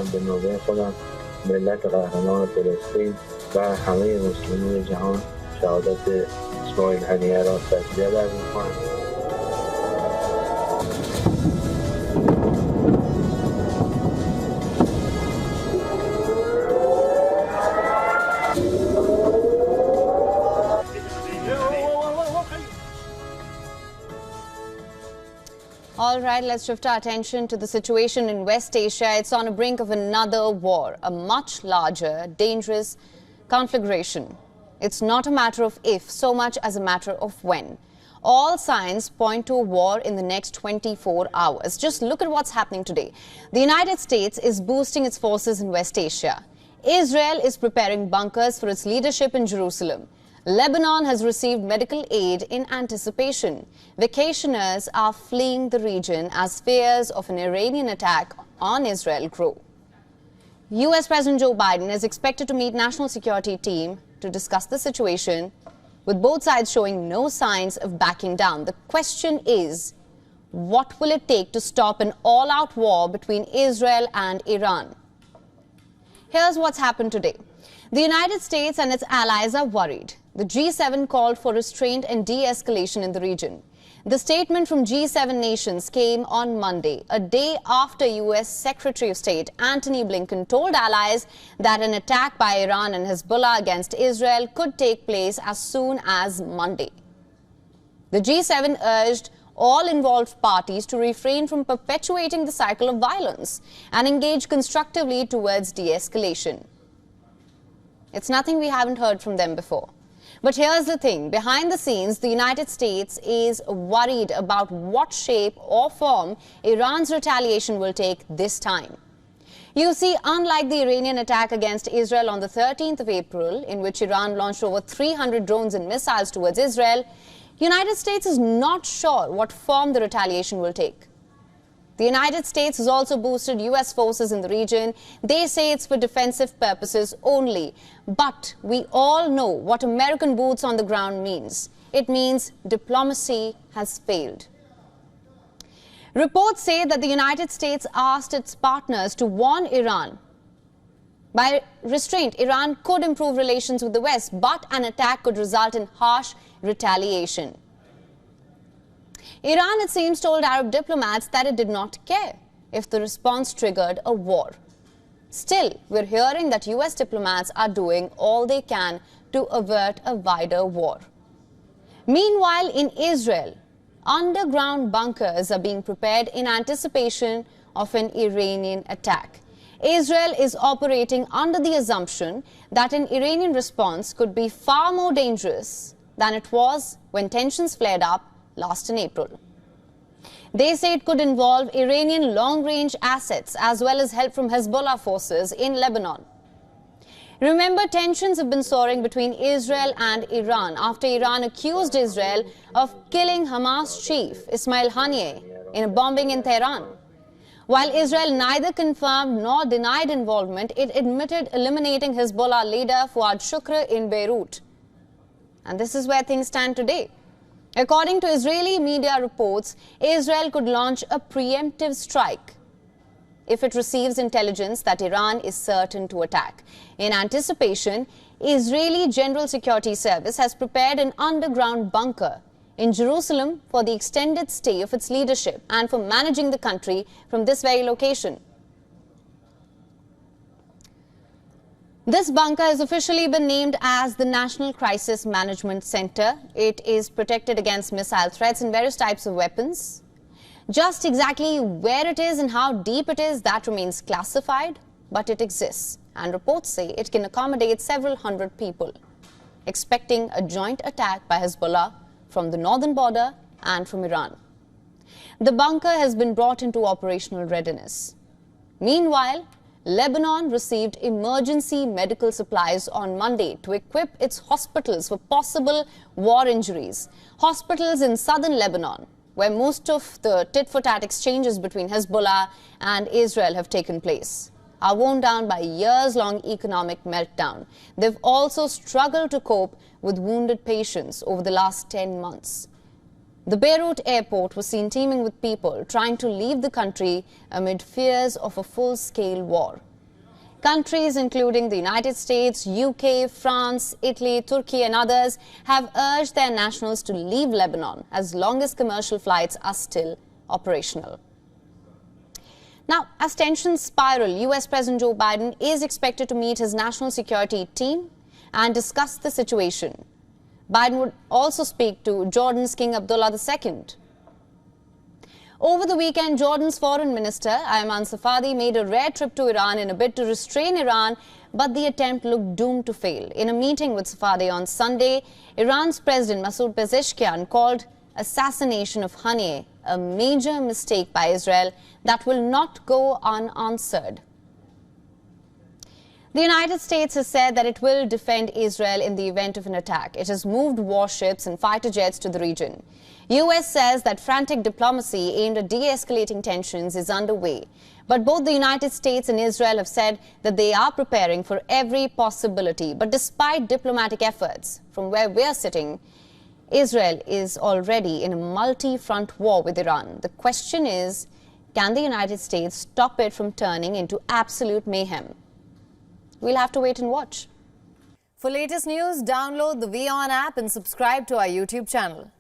میکنم به نوبه خودم، ملت قهرمان فلسطین و همه مسلمین جهان شهادت اسماعیل هنیه را تسلیت عرض میکنم. All right, let's shift our attention to the situation in West Asia. It's on the brink of another war, a much larger, dangerous conflagration. It's not a matter of if, so much as a matter of when. All signs point to a war in the next 24 hours. Just look at what's happening today. The United States is boosting its forces in West Asia. Israel is preparing bunkers for its leadership in Jerusalem. Lebanon has received medical aid in anticipation. Vacationers are fleeing the region as fears of an Iranian attack on Israel grow. US President Joe Biden is expected to meet national security team to discuss the situation, with both sides showing no signs of backing down. The question is, what will it take to stop an all-out war between Israel and Iran? Here's what's happened today. The United States and its allies are worried. The G7 called for restraint and de-escalation in the region. The statement from G7 nations came on Monday, a day after U.S. Secretary of State Antony Blinken told allies that an attack by Iran and Hezbollah against Israel could take place as soon as Monday. The G7 urged all involved parties to refrain from perpetuating the cycle of violence and engage constructively towards de-escalation. It's nothing we haven't heard from them before. But here's the thing, behind the scenes, the United States is worried about what shape or form Iran's retaliation will take this time. You see, unlike the Iranian attack against Israel on the 13th of April, in which Iran launched over 300 drones and missiles towards Israel, United States is not sure what form the retaliation will take. The United States has also boosted U.S. forces in the region. They say it's for defensive purposes only. But we all know what American boots on the ground means. It means diplomacy has failed. Reports say that the United States asked its partners to warn Iran. By restraint, Iran could improve relations with the West, but an attack could result in harsh retaliation. Iran, it seems, told Arab diplomats that it did not care if the response triggered a war. Still, we're hearing that US diplomats are doing all they can to avert a wider war. Meanwhile, in Israel, underground bunkers are being prepared in anticipation of an Iranian attack. Israel is operating under the assumption that an Iranian response could be far more dangerous than it was when tensions flared up last in April. They say it could involve Iranian long-range assets as well as help from Hezbollah forces in Lebanon. Remember, tensions have been soaring between Israel and Iran after Iran accused Israel of killing Hamas chief Ismail Haniyeh in a bombing in Tehran. While Israel neither confirmed nor denied involvement, it admitted eliminating Hezbollah leader Fuad Shukr in Beirut. And this is where things stand today. According to Israeli media reports, Israel could launch a preemptive strike if it receives intelligence that Iran is certain to attack. In anticipation, Israeli General Security Service has prepared an underground bunker in Jerusalem for the extended stay of its leadership and for managing the country from this very location. This bunker has officially been named as the National Crisis Management Center. It is protected against missile threats and various types of weapons. Just exactly where it is and how deep it is, that remains classified, but it exists. And reports say it can accommodate several hundred people, expecting a joint attack by Hezbollah from the northern border and from Iran. The bunker has been brought into operational readiness. Meanwhile, Lebanon received emergency medical supplies on Monday to equip its hospitals for possible war injuries. Hospitals in southern Lebanon, where most of the tit-for-tat exchanges between Hezbollah and Israel have taken place, are worn down by years-long economic meltdown. They've also struggled to cope with wounded patients over the last 10 months. The Beirut airport was seen teeming with people trying to leave the country amid fears of a full-scale war. Countries including the United States, UK, France, Italy, Turkey and others have urged their nationals to leave Lebanon as long as commercial flights are still operational. Now, as tensions spiral, US President Joe Biden is expected to meet his national security team and discuss the situation. Biden would also speak to Jordan's King Abdullah II. Over the weekend, Jordan's Foreign Minister, Ayman Safadi, made a rare trip to Iran in a bid to restrain Iran, but the attempt looked doomed to fail. In a meeting with Safadi on Sunday, Iran's President Masoud Pezeshkian called assassination of Haniyeh a major mistake by Israel that will not go unanswered. The United States has said that it will defend Israel in the event of an attack. It has moved warships and fighter jets to the region. US says that frantic diplomacy aimed at de-escalating tensions is underway. But both the United States and Israel have said that they are preparing for every possibility. But despite diplomatic efforts, from where we are sitting, Israel is already in a multi-front war with Iran. The question is, can the United States stop it from turning into absolute mayhem? We'll have to wait and watch. For latest news, download the WION app and subscribe to our YouTube channel.